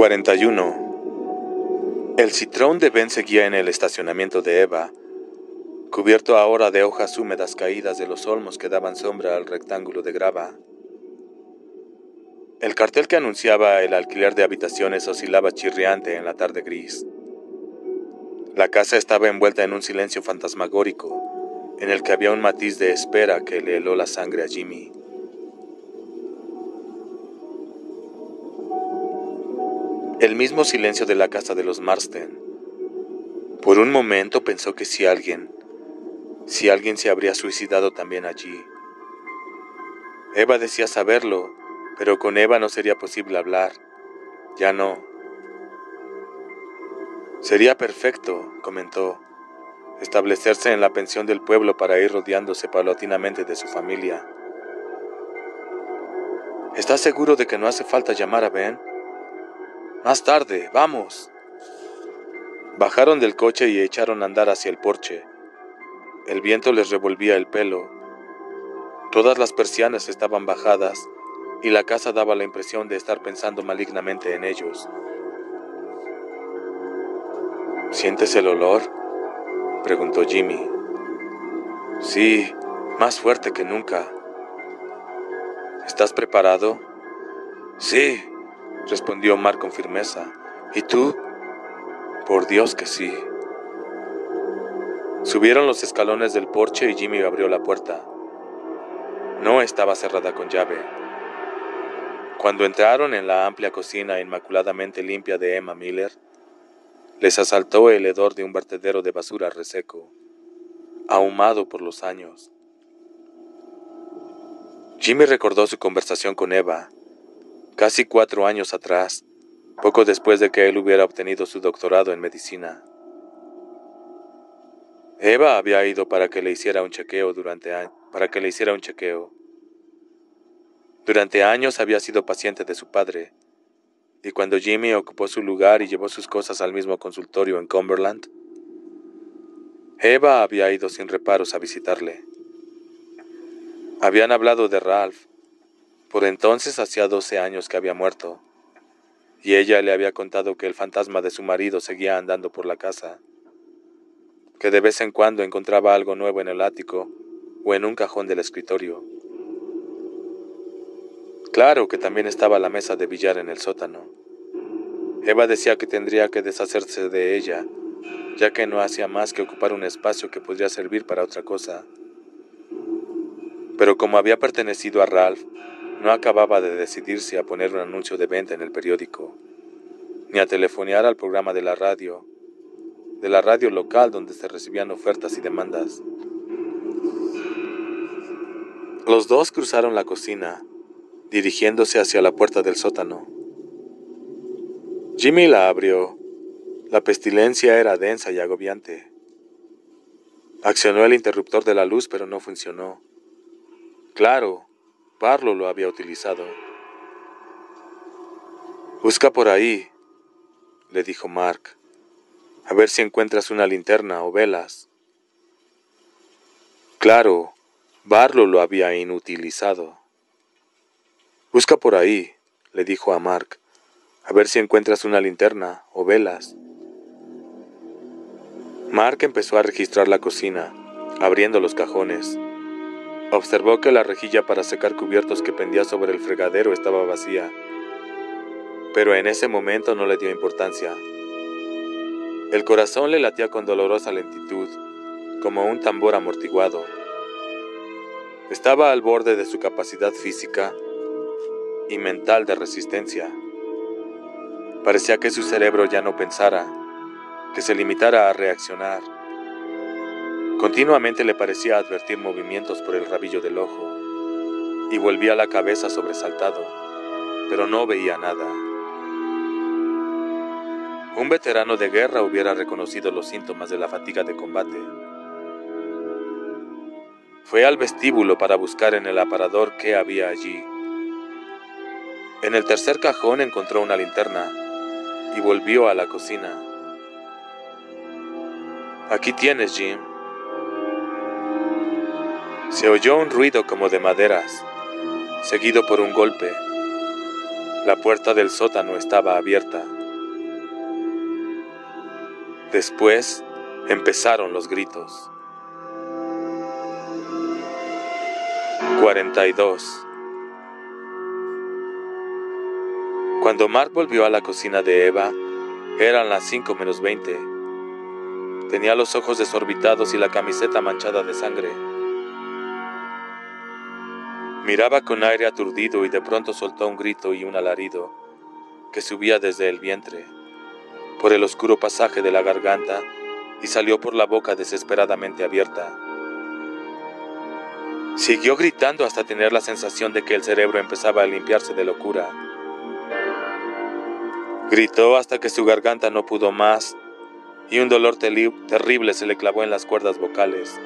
41. El Citroën de Ben seguía en el estacionamiento de Eva, cubierto ahora de hojas húmedas caídas de los olmos que daban sombra al rectángulo de grava. El cartel que anunciaba el alquiler de habitaciones oscilaba chirriante en la tarde gris. La casa estaba envuelta en un silencio fantasmagórico, en el que había un matiz de espera que le heló la sangre a Jimmy. El mismo silencio de la casa de los Marsden. Por un momento pensó que si alguien se habría suicidado también allí. Eva decía saberlo, pero con Eva no sería posible hablar. Ya no. Sería perfecto, comentó, establecerse en la pensión del pueblo para ir rodeándose paulatinamente de su familia. ¿Estás seguro de que no hace falta llamar a Ben? Más tarde, vamos. Bajaron del coche y echaron a andar hacia el porche. El viento les revolvía el pelo. Todas las persianas estaban bajadas y la casa daba la impresión de estar pensando malignamente en ellos. ¿Sientes el olor?, preguntó Jimmy. Sí, más fuerte que nunca. ¿Estás preparado? Sí, respondió Mark con firmeza. ¿Y tú? Por Dios que sí. Subieron los escalones del porche y Jimmy abrió la puerta. No estaba cerrada con llave. Cuando entraron en la amplia cocina inmaculadamente limpia de Emma Miller, les asaltó el hedor de un vertedero de basura reseco, ahumado por los años. Jimmy recordó su conversación con Eva, casi 4 años atrás, poco después de que él hubiera obtenido su doctorado en medicina. Eva había ido para que le hiciera un chequeo. Durante años había sido paciente de su padre, y cuando Jimmy ocupó su lugar y llevó sus cosas al mismo consultorio en Cumberland, Eva había ido sin reparos a visitarle. Habían hablado de Ralph. Por entonces hacía 12 años que había muerto, y ella le había contado que el fantasma de su marido seguía andando por la casa, que de vez en cuando encontraba algo nuevo en el ático o en un cajón del escritorio. Claro que también estaba la mesa de billar en el sótano. Eva decía que tendría que deshacerse de ella, ya que no hacía más que ocupar un espacio que podría servir para otra cosa. Pero como había pertenecido a Ralph, no acababa de decidirse a poner un anuncio de venta en el periódico, ni a telefonear al programa de la radio local donde se recibían ofertas y demandas. Los dos cruzaron la cocina, dirigiéndose hacia la puerta del sótano. Jimmy la abrió. La pestilencia era densa y agobiante. Accionó el interruptor de la luz, pero no funcionó. Claro, Barlow lo había utilizado. Busca por ahí, le dijo Mark. A ver si encuentras una linterna o velas. Claro, Barlow lo había inutilizado. Busca por ahí, le dijo a Mark. A ver si encuentras una linterna o velas. Mark empezó a registrar la cocina, abriendo los cajones. Observó que la rejilla para secar cubiertos que pendía sobre el fregadero estaba vacía, pero en ese momento no le dio importancia. El corazón le latía con dolorosa lentitud, como un tambor amortiguado. Estaba al borde de su capacidad física y mental de resistencia. Parecía que su cerebro ya no pensara, que se limitara a reaccionar. Continuamente le parecía advertir movimientos por el rabillo del ojo, y volvía la cabeza sobresaltado, pero no veía nada. Un veterano de guerra hubiera reconocido los síntomas de la fatiga de combate. Fue al vestíbulo para buscar en el aparador qué había allí. En el tercer cajón encontró una linterna y volvió a la cocina. Aquí tienes, Jim. Se oyó un ruido como de maderas, seguido por un golpe. La puerta del sótano estaba abierta. Después empezaron los gritos. 42. Cuando Mark volvió a la cocina de Eva, eran las 5 menos 20. Tenía los ojos desorbitados y la camiseta manchada de sangre. Miraba con aire aturdido y de pronto soltó un grito y un alarido que subía desde el vientre, por el oscuro pasaje de la garganta y salió por la boca desesperadamente abierta. Siguió gritando hasta tener la sensación de que el cerebro empezaba a limpiarse de locura. Gritó hasta que su garganta no pudo más y un dolor terrible se le clavó en las cuerdas vocales.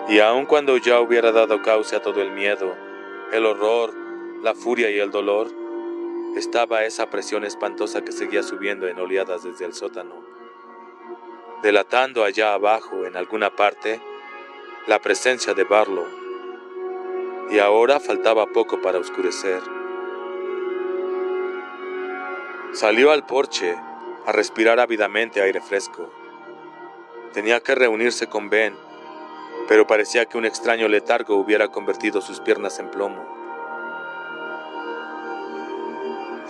Y aun cuando ya hubiera dado cauce a todo el miedo, el horror, la furia y el dolor, estaba esa presión espantosa que seguía subiendo en oleadas desde el sótano, delatando allá abajo, en alguna parte, la presencia de Barlow. Y ahora faltaba poco para oscurecer. Salió al porche a respirar ávidamente aire fresco. Tenía que reunirse con Ben, pero parecía que un extraño letargo hubiera convertido sus piernas en plomo.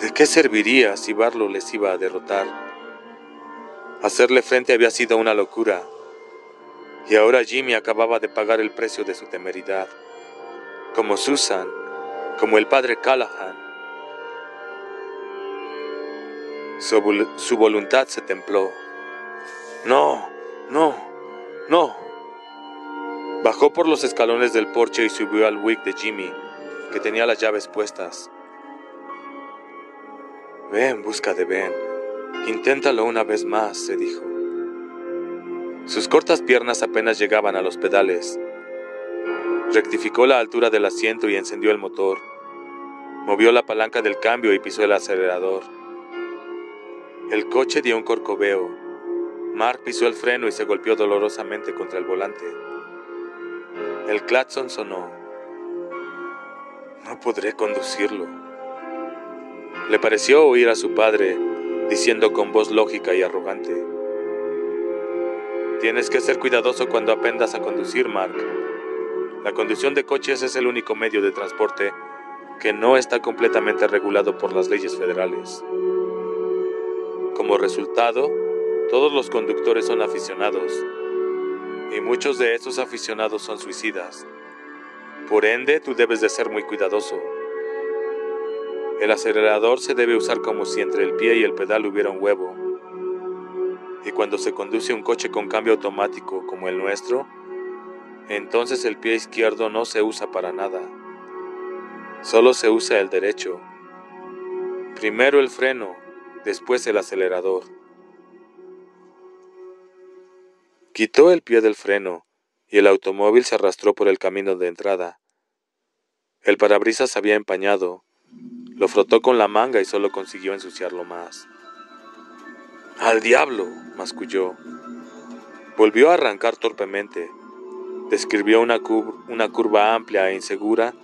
¿De qué serviría si Barlow les iba a derrotar? Hacerle frente había sido una locura, y ahora Jimmy acababa de pagar el precio de su temeridad, como Susan, como el padre Callahan. Su voluntad se templó. ¡No! ¡No! ¡No! Bajó por los escalones del porche y subió al wig de Jimmy, que tenía las llaves puestas. Ve en busca de Ben. Inténtalo una vez más, se dijo. Sus cortas piernas apenas llegaban a los pedales. Rectificó la altura del asiento y encendió el motor. Movió la palanca del cambio y pisó el acelerador. El coche dio un corcoveo. Mark pisó el freno y se golpeó dolorosamente contra el volante. El claxon sonó. No podré conducirlo. Le pareció oír a su padre diciendo con voz lógica y arrogante: Tienes que ser cuidadoso cuando aprendas a conducir, Mark. La conducción de coches es el único medio de transporte que no está completamente regulado por las leyes federales. Como resultado, todos los conductores son aficionados, y muchos de esos aficionados son suicidas. Por ende, tú debes de ser muy cuidadoso. El acelerador se debe usar como si entre el pie y el pedal hubiera un huevo. Y cuando se conduce un coche con cambio automático como el nuestro, entonces el pie izquierdo no se usa para nada. Solo se usa el derecho. Primero el freno, después el acelerador. Quitó el pie del freno y el automóvil se arrastró por el camino de entrada. El parabrisas había empañado. Lo frotó con la manga y solo consiguió ensuciarlo más. ¡Al diablo!, masculló. Volvió a arrancar torpemente. Describió una curva amplia e insegura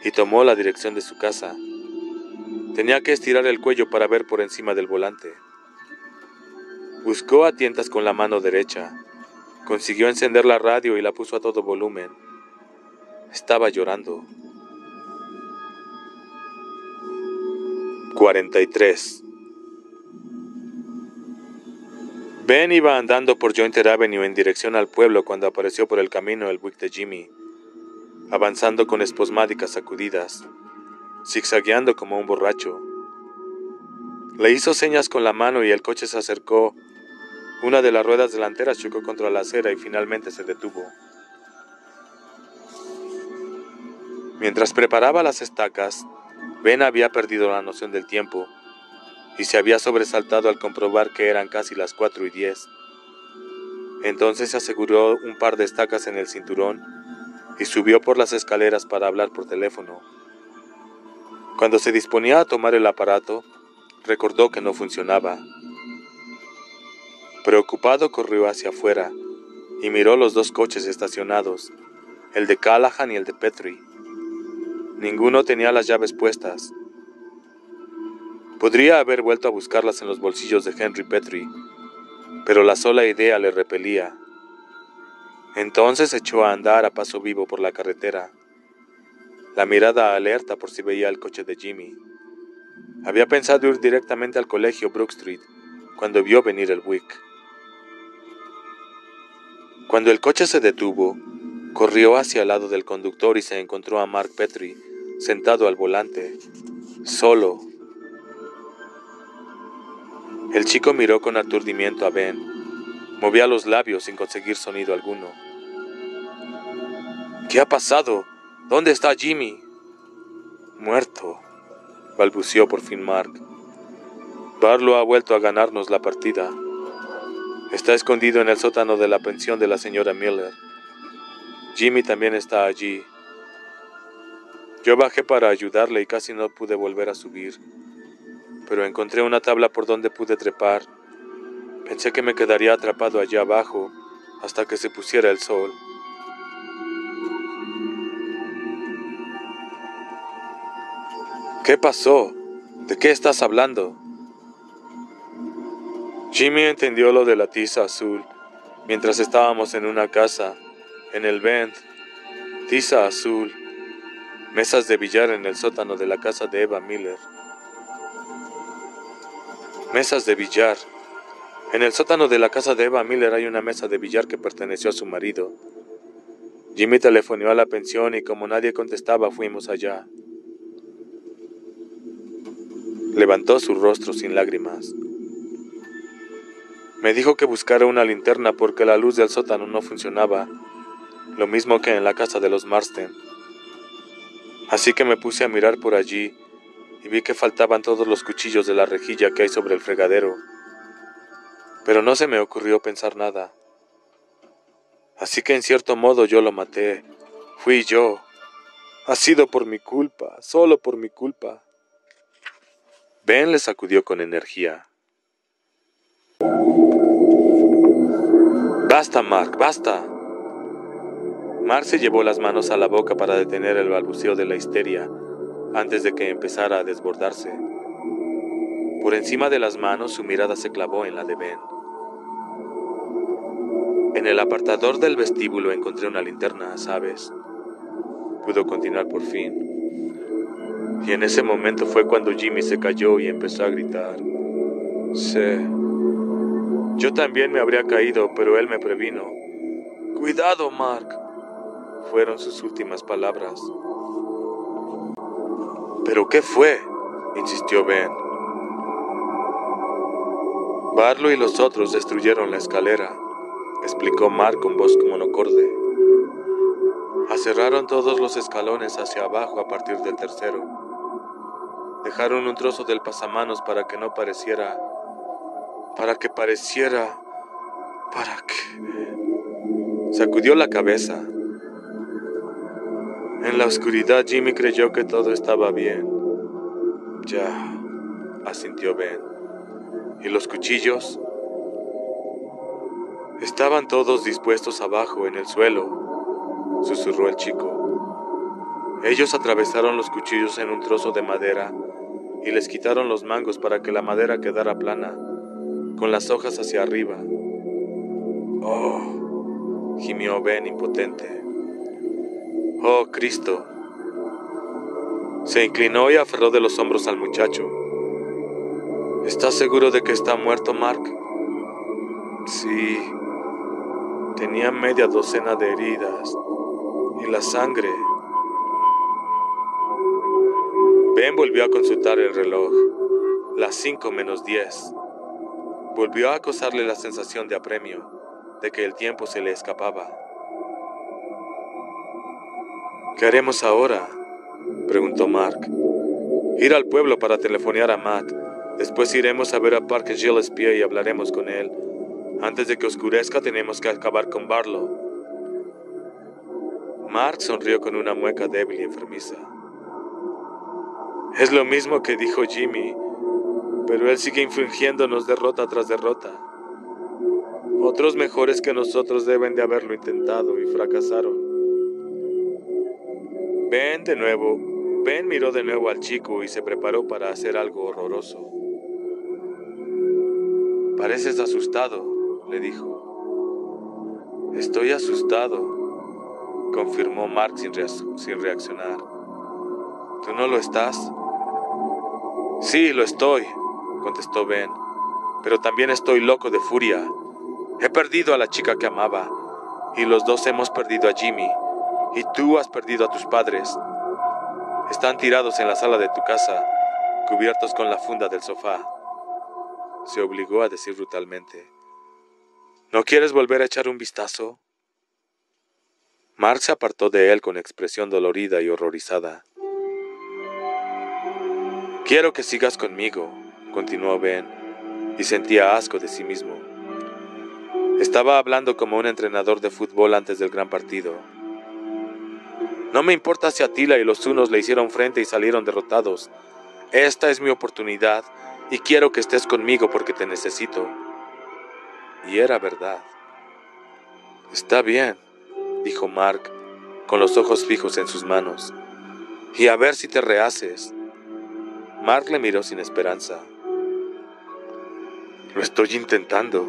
y tomó la dirección de su casa. Tenía que estirar el cuello para ver por encima del volante. Buscó a tientas con la mano derecha. Consiguió encender la radio y la puso a todo volumen. Estaba llorando. 43. Ben iba andando por Jointer Avenue en dirección al pueblo cuando apareció por el camino el wig de Jimmy, avanzando con espasmódicas sacudidas, zigzagueando como un borracho. Le hizo señas con la mano y el coche se acercó. Una de las ruedas delanteras chocó contra la acera y finalmente se detuvo. Mientras preparaba las estacas, Ben había perdido la noción del tiempo y se había sobresaltado al comprobar que eran casi las 4:10. Entonces se aseguró un par de estacas en el cinturón y subió por las escaleras para hablar por teléfono. Cuando se disponía a tomar el aparato, recordó que no funcionaba. Preocupado corrió hacia afuera y miró los dos coches estacionados, el de Callahan y el de Petrie. Ninguno tenía las llaves puestas. Podría haber vuelto a buscarlas en los bolsillos de Henry Petrie, pero la sola idea le repelía. Entonces echó a andar a paso vivo por la carretera, la mirada alerta por si veía el coche de Jimmy. Había pensado ir directamente al colegio Brook Street cuando vio venir el Buick. Cuando el coche se detuvo, corrió hacia el lado del conductor y se encontró a Mark Petrie sentado al volante, solo. El chico miró con aturdimiento a Ben. Movía los labios sin conseguir sonido alguno. ¿Qué ha pasado? ¿Dónde está Jimmy? Muerto, balbuceó por fin Mark. Barlow ha vuelto a ganarnos la partida. Está escondido en el sótano de la pensión de la señora Miller. Jimmy también está allí. Yo bajé para ayudarle y casi no pude volver a subir, pero encontré una tabla por donde pude trepar. Pensé que me quedaría atrapado allá abajo hasta que se pusiera el sol. ¿Qué pasó? ¿De qué estás hablando? Jimmy entendió lo de la tiza azul mientras estábamos en una casa, en el Bend. Tiza azul, mesas de billar en el sótano de la casa de Eva Miller. Mesas de billar. En el sótano de la casa de Eva Miller hay una mesa de billar que perteneció a su marido. Jimmy telefoneó a la pensión y como nadie contestaba fuimos allá. Levantó su rostro sin lágrimas. Me dijo que buscara una linterna porque la luz del sótano no funcionaba, lo mismo que en la casa de los Marsden. Así que me puse a mirar por allí y vi que faltaban todos los cuchillos de la rejilla que hay sobre el fregadero. Pero no se me ocurrió pensar nada. Así que en cierto modo yo lo maté. Fui yo. Ha sido por mi culpa, solo por mi culpa. Ben le sacudió con energía. Basta, Mark, basta. Mark se llevó las manos a la boca para detener el balbuceo de la histeria antes de que empezara a desbordarse. Por encima de las manos su mirada se clavó en la de Ben. En el apartador del vestíbulo encontré una linterna, ¿sabes? Pudo continuar por fin. Y en ese momento fue cuando Jimmy se cayó y empezó a gritar. Sé. Yo también me habría caído, pero él me previno. ¡Cuidado, Mark! Fueron sus últimas palabras. ¿Pero qué fue? Insistió Ben. Barlow y los otros destruyeron la escalera, explicó Mark con voz monocorde. Aserraron todos los escalones hacia abajo a partir del tercero. Dejaron un trozo del pasamanos para que pareciera... Sacudió la cabeza. En la oscuridad Jimmy creyó que todo estaba bien. Ya, asintió Ben. ¿Y los cuchillos? Estaban todos dispuestos abajo, en el suelo, susurró el chico. Ellos atravesaron los cuchillos en un trozo de madera y les quitaron los mangos para que la madera quedara plana, con las hojas hacia arriba. Oh, gimió Ben impotente. Oh, Cristo. Se inclinó y aferró de los hombros al muchacho. ¿Estás seguro de que está muerto, Mark? Sí. Tenía media docena de heridas. Y la sangre. Ben volvió a consultar el reloj. Las 5:10. Volvió a acosarle la sensación de apremio, de que el tiempo se le escapaba. ¿Qué haremos ahora?, preguntó Mark. Ir al pueblo para telefonear a Matt. Después iremos a ver a Parker Gillespie y hablaremos con él. Antes de que oscurezca tenemos que acabar con Barlow. Mark sonrió con una mueca débil y enfermiza. Es lo mismo que dijo Jimmy, pero él sigue infligiéndonos derrota tras derrota. Otros mejores que nosotros deben de haberlo intentado y fracasaron. Ben, de nuevo, Ben miró de nuevo al chico y se preparó para hacer algo horroroso. «Pareces asustado», le dijo. «Estoy asustado», confirmó Mark sin reaccionar. «¿Tú no lo estás?» «Sí, lo estoy», contestó Ben, «pero también estoy loco de furia. He perdido a la chica que amaba, y los dos hemos perdido a Jimmy, y tú has perdido a tus padres. Están tirados en la sala de tu casa, cubiertos con la funda del sofá». Se obligó a decir brutalmente. «¿No quieres volver a echar un vistazo?» Mark se apartó de él con expresión dolorida y horrorizada. «Quiero que sigas conmigo», continuó Ben, y sentía asco de sí mismo. Estaba hablando como un entrenador de fútbol antes del gran partido. «No me importa si Attila y los hunos le hicieron frente y salieron derrotados. Esta es mi oportunidad y quiero que estés conmigo porque te necesito». Y era verdad. «Está bien», dijo Mark, con los ojos fijos en sus manos. «Y a ver si te rehaces». Mark le miró sin esperanza. «Lo estoy intentando»,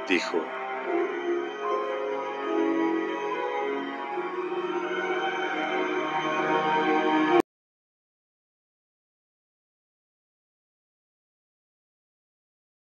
dijo.